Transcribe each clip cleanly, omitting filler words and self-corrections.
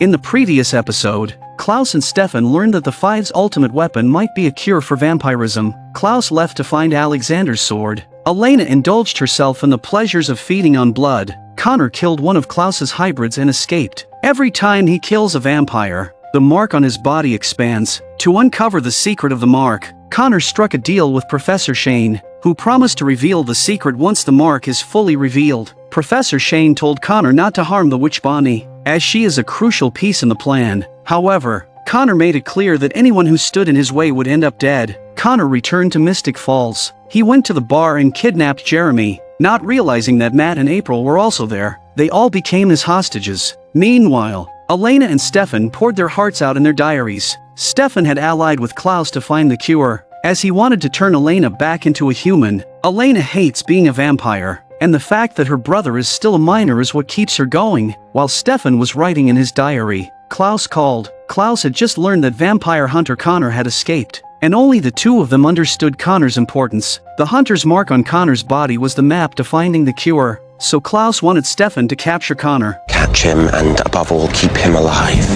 In the previous episode, Klaus and Stefan learned that the Five's ultimate weapon might be a cure for vampirism. Klaus left to find Alexander's sword. Elena indulged herself in the pleasures of feeding on blood. Connor killed one of Klaus's hybrids and escaped. Every time he kills a vampire, the mark on his body expands. To uncover the secret of the mark, Connor struck a deal with Professor Shane, who promised to reveal the secret once the mark is fully revealed. Professor Shane told Connor not to harm the witch Bonnie, as she is a crucial piece in the plan. However, Connor made it clear that anyone who stood in his way would end up dead. Connor returned to Mystic Falls. He went to the bar and kidnapped Jeremy, not realizing that Matt and April were also there. They all became his hostages. Meanwhile, Elena and Stefan poured their hearts out in their diaries. Stefan had allied with Klaus to find the cure, as he wanted to turn Elena back into a human. Elena hates being a vampire, and the fact that her brother is still a minor is what keeps her going. While Stefan was writing in his diary, Klaus called. Klaus had just learned that vampire hunter Connor had escaped, and only the two of them understood Connor's importance. The hunter's mark on Connor's body was the map to finding the cure, so Klaus wanted Stefan to capture Connor. Catch him and, above all, keep him alive.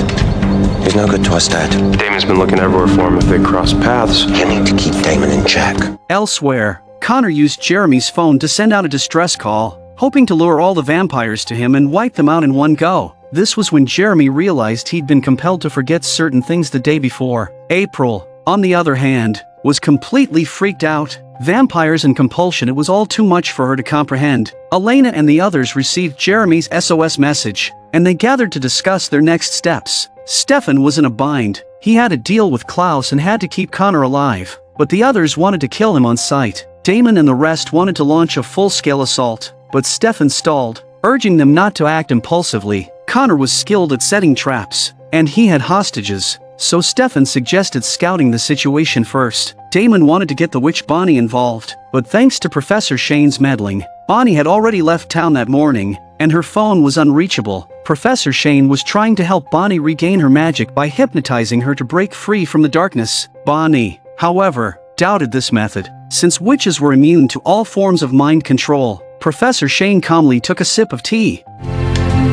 He's no good to us dead. Damon's been looking everywhere for him if they cross paths. You need to keep Damon in check. Elsewhere, Connor used Jeremy's phone to send out a distress call, hoping to lure all the vampires to him and wipe them out in one go. This was when Jeremy realized he'd been compelled to forget certain things the day before. April, on the other hand, was completely freaked out. Vampires and compulsion, it was all too much for her to comprehend. Elena and the others received Jeremy's SOS message, and they gathered to discuss their next steps. Stefan was in a bind. He had a deal with Klaus and had to keep Connor alive, but the others wanted to kill him on sight. Damon and the rest wanted to launch a full-scale assault, but Stefan stalled, urging them not to act impulsively. Connor was skilled at setting traps, and he had hostages, so Stefan suggested scouting the situation first. Damon wanted to get the witch Bonnie involved, but thanks to Professor Shane's meddling, Bonnie had already left town that morning, and her phone was unreachable. Professor Shane was trying to help Bonnie regain her magic by hypnotizing her to break free from the darkness. Bonnie, however, doubted this method, since witches were immune to all forms of mind control. Professor Shane calmly took a sip of tea.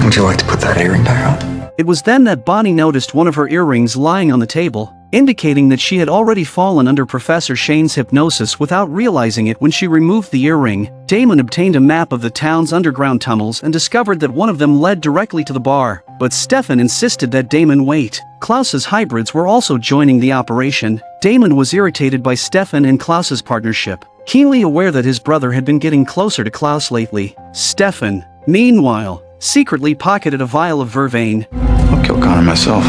Would you like to put that earring back on? It was then that Bonnie noticed one of her earrings lying on the table, indicating that she had already fallen under Professor Shane's hypnosis without realizing it. When she removed the earring, Damon obtained a map of the town's underground tunnels and discovered that one of them led directly to the bar. But Stefan insisted that Damon wait. Klaus's hybrids were also joining the operation. Damon was irritated by Stefan and Klaus's partnership, keenly aware that his brother had been getting closer to Klaus lately. Stefan, meanwhile, secretly pocketed a vial of vervain. I'll kill Connor myself.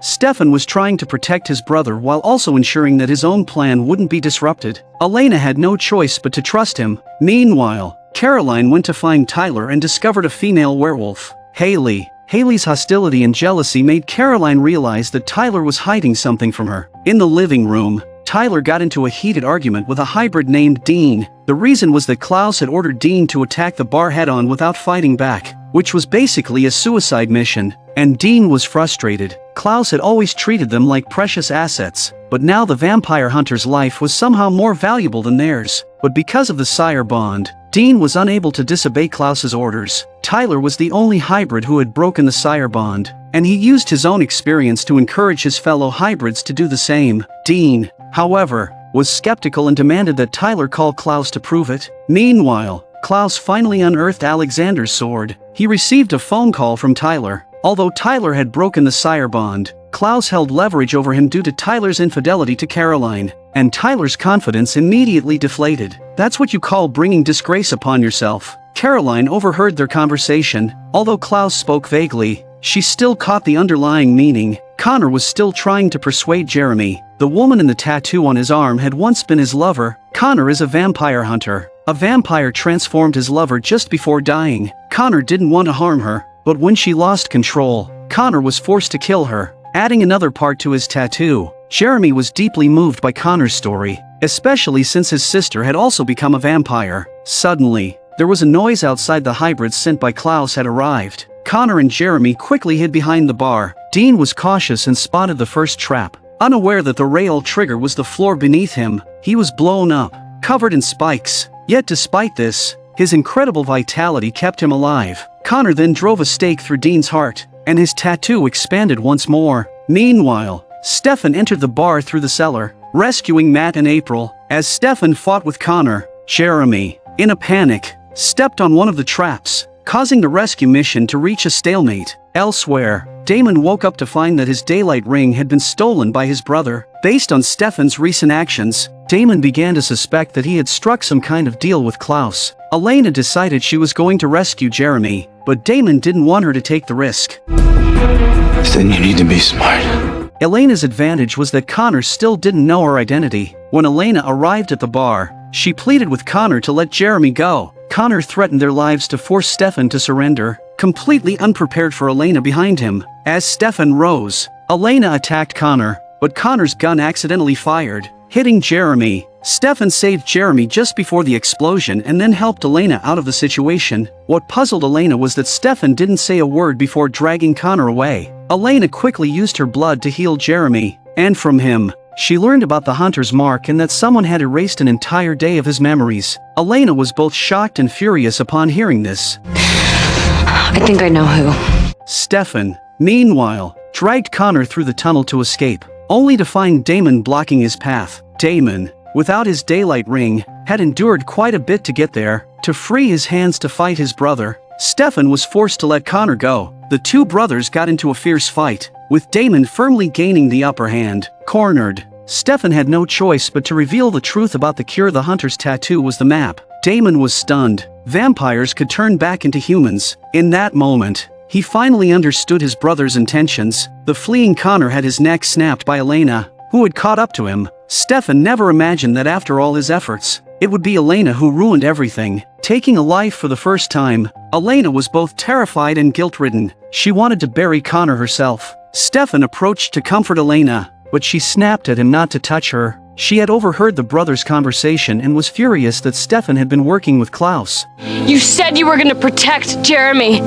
Stefan was trying to protect his brother while also ensuring that his own plan wouldn't be disrupted. Elena had no choice but to trust him. Meanwhile, Caroline went to find Tyler and discovered a female werewolf, Haley. Haley's hostility and jealousy made Caroline realize that Tyler was hiding something from her. In the living room, Tyler got into a heated argument with a hybrid named Dean. The reason was that Klaus had ordered Dean to attack the bar head-on without fighting back, which was basically a suicide mission, and Dean was frustrated. Klaus had always treated them like precious assets, but now the vampire hunter's life was somehow more valuable than theirs. But because of the sire bond, Dean was unable to disobey Klaus's orders. Tyler was the only hybrid who had broken the sire bond, and he used his own experience to encourage his fellow hybrids to do the same. Dean, however, was skeptical and demanded that Tyler call Klaus to prove it. Meanwhile, Klaus finally unearthed Alexander's sword. He received a phone call from Tyler. Although Tyler had broken the sire bond, Klaus held leverage over him due to Tyler's infidelity to Caroline, and Tyler's confidence immediately deflated. That's what you call bringing disgrace upon yourself. Caroline overheard their conversation. Although Klaus spoke vaguely, she still caught the underlying meaning. Connor was still trying to persuade Jeremy. The woman in the tattoo on his arm had once been his lover. Connor is a vampire hunter. A vampire transformed his lover just before dying. Connor didn't want to harm her, but when she lost control, Connor was forced to kill her, adding another part to his tattoo. Jeremy was deeply moved by Connor's story, especially since his sister had also become a vampire. Suddenly, there was a noise outside. The hybrids sent by Klaus had arrived. Connor and Jeremy quickly hid behind the bar. Dean was cautious and spotted the first trap. Unaware that the rail trigger was the floor beneath him, he was blown up, covered in spikes. Yet despite this, His incredible vitality kept him alive. Connor then drove a stake through Dean's heart, and his tattoo expanded once more. Meanwhile, Stefan entered the bar through the cellar, rescuing Matt and April. As Stefan fought with Connor, Jeremy, in a panic, stepped on one of the traps, causing the rescue mission to reach a stalemate. Elsewhere, Damon woke up to find that his daylight ring had been stolen by his brother. Based on Stefan's recent actions, Damon began to suspect that he had struck some kind of deal with Klaus. Elena decided she was going to rescue Jeremy, but Damon didn't want her to take the risk. Then you need to be smart. Elena's advantage was that Connor still didn't know her identity. When Elena arrived at the bar, she pleaded with Connor to let Jeremy go. Connor threatened their lives to force Stefan to surrender, completely unprepared for Elena behind him. As Stefan rose, Elena attacked Connor, but Connor's gun accidentally fired, hitting Jeremy. Stefan saved Jeremy just before the explosion and then helped Elena out of the situation. What puzzled Elena was that Stefan didn't say a word before dragging Connor away. Elena quickly used her blood to heal Jeremy, and from him, she learned about the hunter's mark and that someone had erased an entire day of his memories. Elena was both shocked and furious upon hearing this. I think I know who. Stefan, meanwhile, dragged Connor through the tunnel to escape, only to find Damon blocking his path. Damon, without his daylight ring, had endured quite a bit to get there. To free his hands to fight his brother, Stefan was forced to let Connor go. The two brothers got into a fierce fight, with Damon firmly gaining the upper hand. Cornered, Stefan had no choice but to reveal the truth about the cure. The hunter's tattoo was the map. Damon was stunned. Vampires could turn back into humans. In that moment, he finally understood his brother's intentions. The fleeing Connor had his neck snapped by Elena, who had caught up to him. Stefan never imagined that after all his efforts, it would be Elena who ruined everything. Taking a life for the first time, Elena was both terrified and guilt-ridden. She wanted to bury Connor herself. Stefan approached to comfort Elena, but she snapped at him not to touch her. She had overheard the brothers' conversation and was furious that Stefan had been working with Klaus. You said you were gonna protect Jeremy.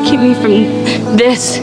Keep me from this.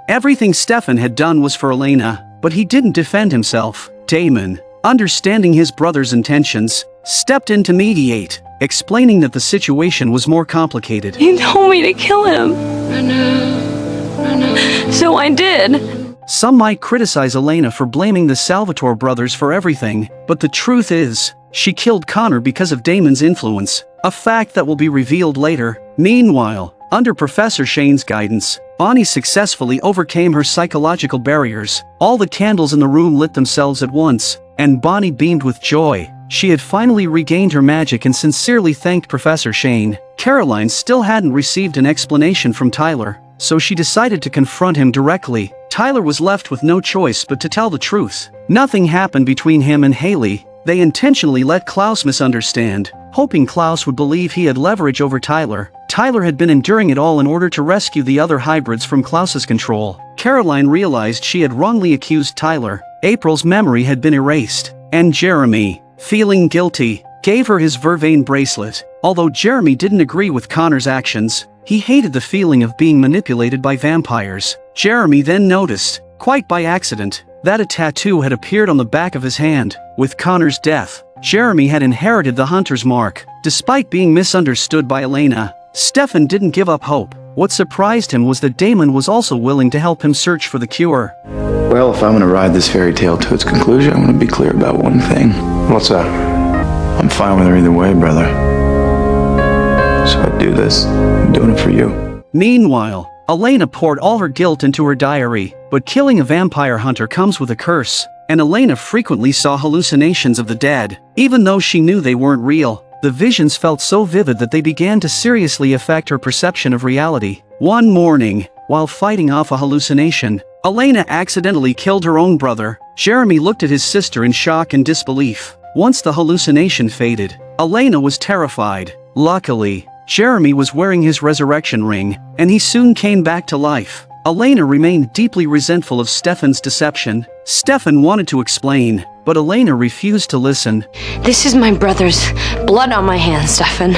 Everything Stefan had done was for Elena, but he didn't defend himself. Damon, understanding his brother's intentions, stepped in to mediate, explaining that the situation was more complicated. He told me to kill him. I know. So I did. Some might criticize Elena for blaming the Salvatore brothers for everything, but the truth is, she killed Connor because of Damon's influence, a fact that will be revealed later. Meanwhile, under Professor Shane's guidance, Bonnie successfully overcame her psychological barriers. All the candles in the room lit themselves at once, and Bonnie beamed with joy. She had finally regained her magic and sincerely thanked Professor Shane. Caroline still hadn't received an explanation from Tyler, so she decided to confront him directly. Tyler was left with no choice but to tell the truth. Nothing happened between him and Haley. They intentionally let Klaus misunderstand, hoping Klaus would believe he had leverage over Tyler. Tyler had been enduring it all in order to rescue the other hybrids from Klaus's control. Caroline realized she had wrongly accused Tyler. April's memory had been erased, and Jeremy, feeling guilty, gave her his vervain bracelet. Although Jeremy didn't agree with Connor's actions, he hated the feeling of being manipulated by vampires. Jeremy then noticed, quite by accident, that a tattoo had appeared on the back of his hand. With Connor's death, Jeremy had inherited the hunter's mark. Despite being misunderstood by Elena, Stefan didn't give up hope. What surprised him was that Damon was also willing to help him search for the cure. Well, if I'm gonna ride this fairy tale to its conclusion, I'm gonna be clear about one thing. What's that? I'm fine with her either way, brother. So I do this. I'm doing it for you. Meanwhile, Elena poured all her guilt into her diary, but killing a vampire hunter comes with a curse, and Elena frequently saw hallucinations of the dead. Even though she knew they weren't real, the visions felt so vivid that they began to seriously affect her perception of reality. One morning, while fighting off a hallucination, Elena accidentally killed her own brother. Jeremy looked at his sister in shock and disbelief. Once the hallucination faded, Elena was terrified. Luckily, Jeremy was wearing his resurrection ring, and he soon came back to life. Elena remained deeply resentful of Stefan's deception. Stefan wanted to explain, but Elena refused to listen. This is my brother's blood on my hands, Stefan.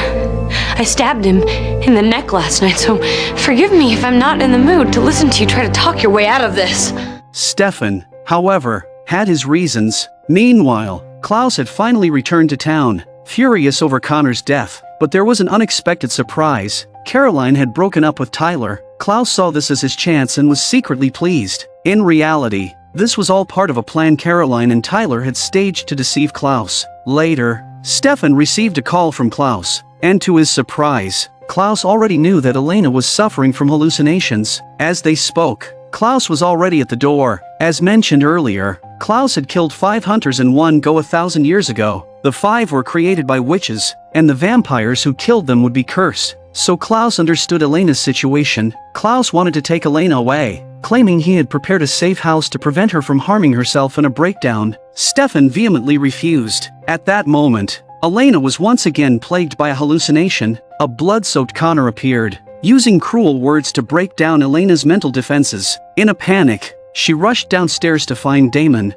I stabbed him in the neck last night, so forgive me if I'm not in the mood to listen to you try to talk your way out of this. Stefan, however, had his reasons. Meanwhile, Klaus had finally returned to town. furious over Connor's death, but there was an unexpected surprise. Caroline had broken up with Tyler. Klaus saw this as his chance and was secretly pleased. In reality, this was all part of a plan Caroline and Tyler had staged to deceive Klaus. Later, Stefan received a call from Klaus, and to his surprise, Klaus already knew that Elena was suffering from hallucinations. As they spoke, Klaus was already at the door. As mentioned earlier, Klaus had killed 5 hunters in one go 1,000 years ago. The 5 were created by witches, and the vampires who killed them would be cursed. So Klaus understood Elena's situation. Klaus wanted to take Elena away, claiming he had prepared a safe house to prevent her from harming herself in a breakdown. Stefan vehemently refused. At that moment, Elena was once again plagued by a hallucination. A blood-soaked Connor appeared, using cruel words to break down Elena's mental defenses. In a panic, she rushed downstairs to find Damon.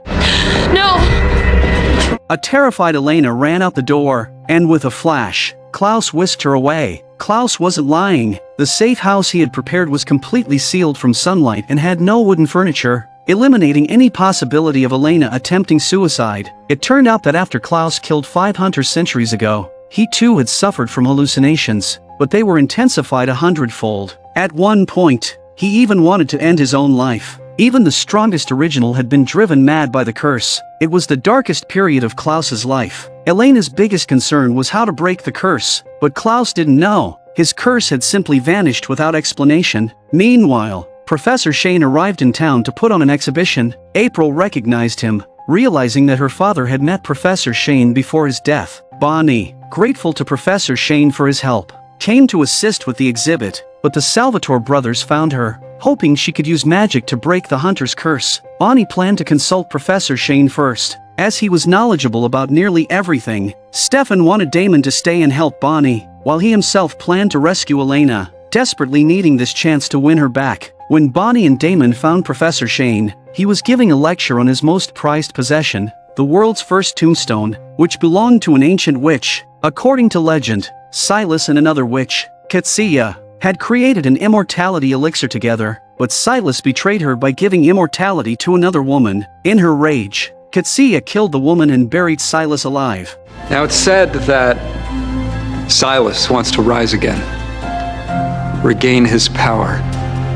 No! A terrified Elena ran out the door, and with a flash, Klaus whisked her away. Klaus wasn't lying. The safe house he had prepared was completely sealed from sunlight and had no wooden furniture, eliminating any possibility of Elena attempting suicide. It turned out that after Klaus killed 5 hunters centuries ago, he too had suffered from hallucinations, but they were intensified 100-fold. At one point, he even wanted to end his own life. Even the strongest original had been driven mad by the curse. It was the darkest period of Klaus's life. Elena's biggest concern was how to break the curse, but Klaus didn't know. His curse had simply vanished without explanation. Meanwhile, Professor Shane arrived in town to put on an exhibition. April recognized him, realizing that her father had met Professor Shane before his death. Bonnie, grateful to Professor Shane for his help, came to assist with the exhibit, but the Salvatore brothers found her, hoping she could use magic to break the hunter's curse. Bonnie planned to consult Professor Shane first, as he was knowledgeable about nearly everything. Stefan wanted Damon to stay and help Bonnie, while he himself planned to rescue Elena, desperately needing this chance to win her back. When Bonnie and Damon found Professor Shane, he was giving a lecture on his most prized possession, the world's first tombstone, which belonged to an ancient witch. According to legend, Silas and another witch, Katsia, had created an immortality elixir together, but Silas betrayed her by giving immortality to another woman. In her rage, Katsia killed the woman and buried Silas alive. Now it's said that Silas wants to rise again, regain his power,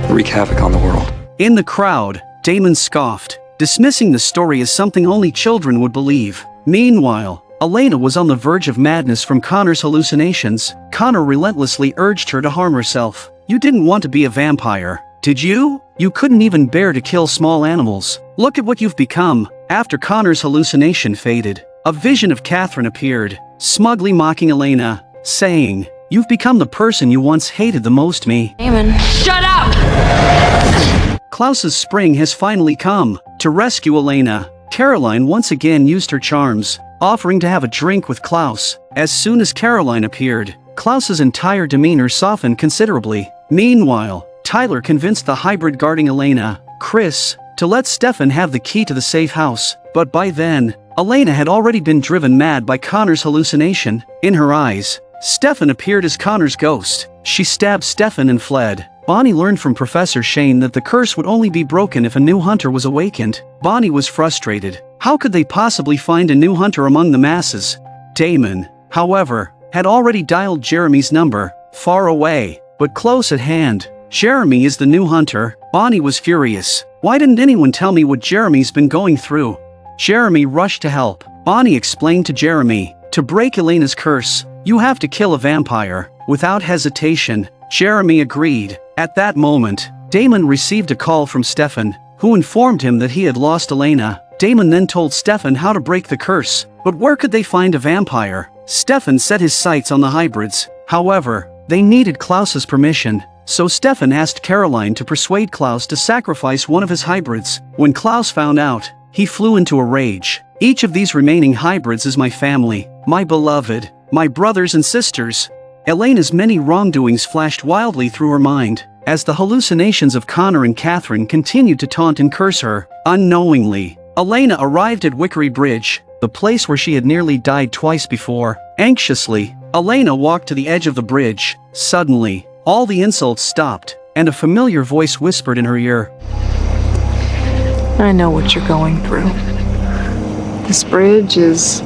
wreak havoc on the world. In the crowd, Damon scoffed, dismissing the story as something only children would believe. Meanwhile, Elena was on the verge of madness from Connor's hallucinations. Connor relentlessly urged her to harm herself. You didn't want to be a vampire, did you? You couldn't even bear to kill small animals. Look at what you've become. After Connor's hallucination faded, a vision of Catherine appeared, smugly mocking Elena, saying, "You've become the person you once hated the most, me." Damon, shut up! Klaus's spring has finally come. To rescue Elena, Caroline once again used her charms, offering to have a drink with Klaus. As soon as Caroline appeared, Klaus's entire demeanor softened considerably. Meanwhile, Tyler convinced the hybrid guarding Elena, Chris, to let Stefan have the key to the safe house. But by then, Elena had already been driven mad by Connor's hallucination. In her eyes, Stefan appeared as Connor's ghost. She stabbed Stefan and fled. Bonnie learned from Professor Shane that the curse would only be broken if a new hunter was awakened. Bonnie was frustrated. How could they possibly find a new hunter among the masses? Damon, however, had already dialed Jeremy's number, far away, but close at hand. Jeremy is the new hunter. Bonnie was furious. Why didn't anyone tell me what Jeremy's been going through? Jeremy rushed to help. Bonnie explained to Jeremy, to break Elena's curse, you have to kill a vampire. Without hesitation, Jeremy agreed. At that moment, Damon received a call from Stefan, who informed him that he had lost Elena. Damon then told Stefan how to break the curse, but where could they find a vampire? Stefan set his sights on the hybrids. However, they needed Klaus's permission, so Stefan asked Caroline to persuade Klaus to sacrifice one of his hybrids. When Klaus found out, he flew into a rage. Each of these remaining hybrids is my family, my beloved, my brothers and sisters. Elena's many wrongdoings flashed wildly through her mind, as the hallucinations of Connor and Catherine continued to taunt and curse her. Unknowingly, Elena arrived at Wickery Bridge, the place where she had nearly died twice before. Anxiously, Elena walked to the edge of the bridge. Suddenly, all the insults stopped, and a familiar voice whispered in her ear. I know what you're going through. This bridge is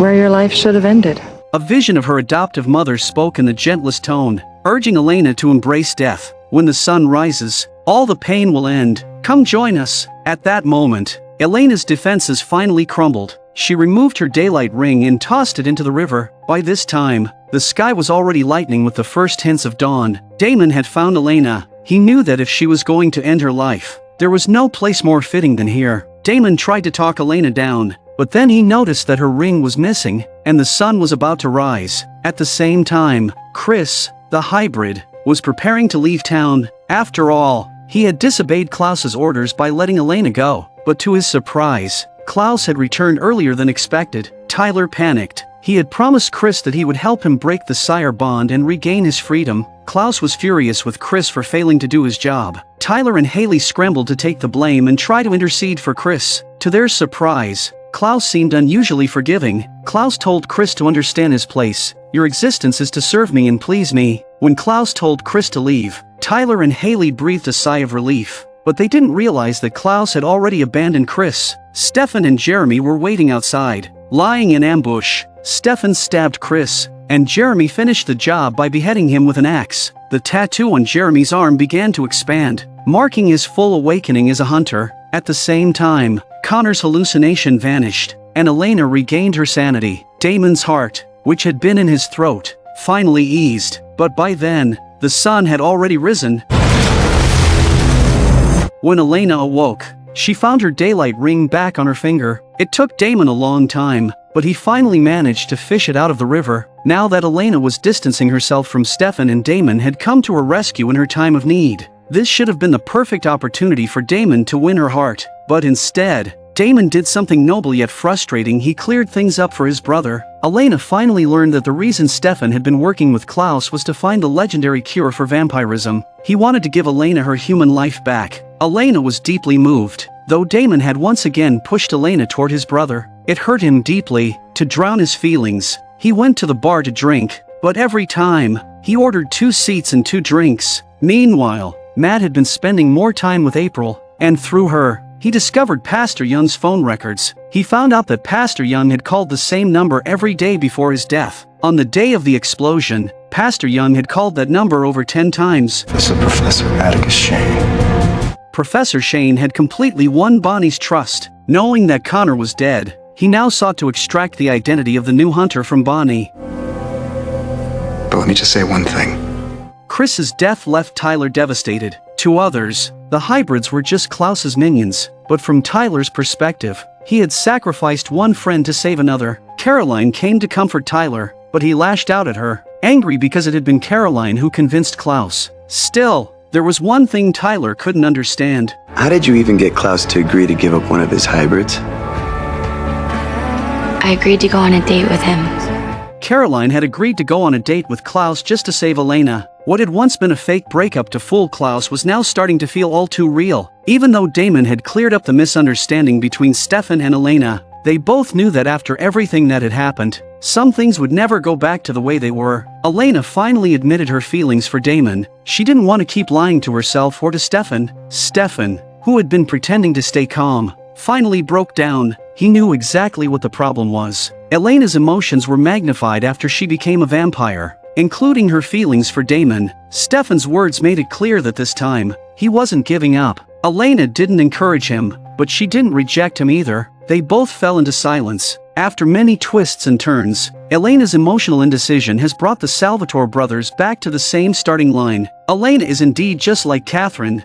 where your life should have ended. A vision of her adoptive mother spoke in the gentlest tone, urging Elena to embrace death. When the sun rises, all the pain will end. Come join us. At that moment, Elena's defenses finally crumbled. She removed her daylight ring and tossed it into the river. By this time, the sky was already lightening with the first hints of dawn. Damon had found Elena. He knew that if she was going to end her life, there was no place more fitting than here. Damon tried to talk Elena down, but then he noticed that her ring was missing, and the sun was about to rise. At the same time, Chris, the hybrid, was preparing to leave town. After all, he had disobeyed Klaus's orders by letting Elena go. But to his surprise, Klaus had returned earlier than expected. Tyler panicked. He had promised Chris that he would help him break the sire bond and regain his freedom. Klaus was furious with Chris for failing to do his job. Tyler and Haley scrambled to take the blame and try to intercede for Chris. To their surprise, Klaus seemed unusually forgiving. Klaus told Chris to understand his place. Your existence is to serve me and please me. When Klaus told Chris to leave, Tyler and Haley breathed a sigh of relief. But they didn't realize that Klaus had already abandoned Chris. Stefan and Jeremy were waiting outside. Lying in ambush, Stefan stabbed Chris, and Jeremy finished the job by beheading him with an axe. The tattoo on Jeremy's arm began to expand, marking his full awakening as a hunter. At the same time, Connor's hallucination vanished, and Elena regained her sanity. Damon's heart, which had been in his throat, finally eased. But by then, the sun had already risen. When Elena awoke, she found her daylight ring back on her finger. It took Damon a long time, but he finally managed to fish it out of the river. Now that Elena was distancing herself from Stefan and Damon had come to her rescue in her time of need. This should have been the perfect opportunity for Damon to win her heart. But instead, Damon did something noble yet frustrating. He cleared things up for his brother. Elena finally learned that the reason Stefan had been working with Klaus was to find the legendary cure for vampirism. He wanted to give Elena her human life back. Elena was deeply moved. Though Damon had once again pushed Elena toward his brother, it hurt him deeply. To drown his feelings, he went to the bar to drink, but every time, he ordered 2 seats and 2 drinks. Meanwhile, Matt had been spending more time with April, and through her, he discovered Pastor Young's phone records. He found out that Pastor Young had called the same number every day before his death. On the day of the explosion, Pastor Young had called that number over 10 times. This is Professor Atticus Shane. Professor Shane had completely won Bonnie's trust. Knowing that Connor was dead, he now sought to extract the identity of the new hunter from Bonnie. But let me just say one thing. Chris's death left Tyler devastated. To others, the hybrids were just Klaus's minions, but from Tyler's perspective, he had sacrificed one friend to save another. Caroline came to comfort Tyler, but he lashed out at her, angry because it had been Caroline who convinced Klaus. Still, there was one thing Tyler couldn't understand. How did you even get Klaus to agree to give up one of his hybrids? I agreed to go on a date with him. Caroline had agreed to go on a date with Klaus just to save Elena. What had once been a fake breakup to fool Klaus was now starting to feel all too real. Even though Damon had cleared up the misunderstanding between Stefan and Elena, they both knew that after everything that had happened, some things would never go back to the way they were. Elena finally admitted her feelings for Damon. She didn't want to keep lying to herself or to Stefan. Stefan, who had been pretending to stay calm, finally broke down. He knew exactly what the problem was. Elena's emotions were magnified after she became a vampire, including her feelings for Damon. Stefan's words made it clear that this time, he wasn't giving up. Elena didn't encourage him, but she didn't reject him either. They both fell into silence. After many twists and turns, Elena's emotional indecision has brought the Salvatore brothers back to the same starting line. Elena is indeed just like Catherine,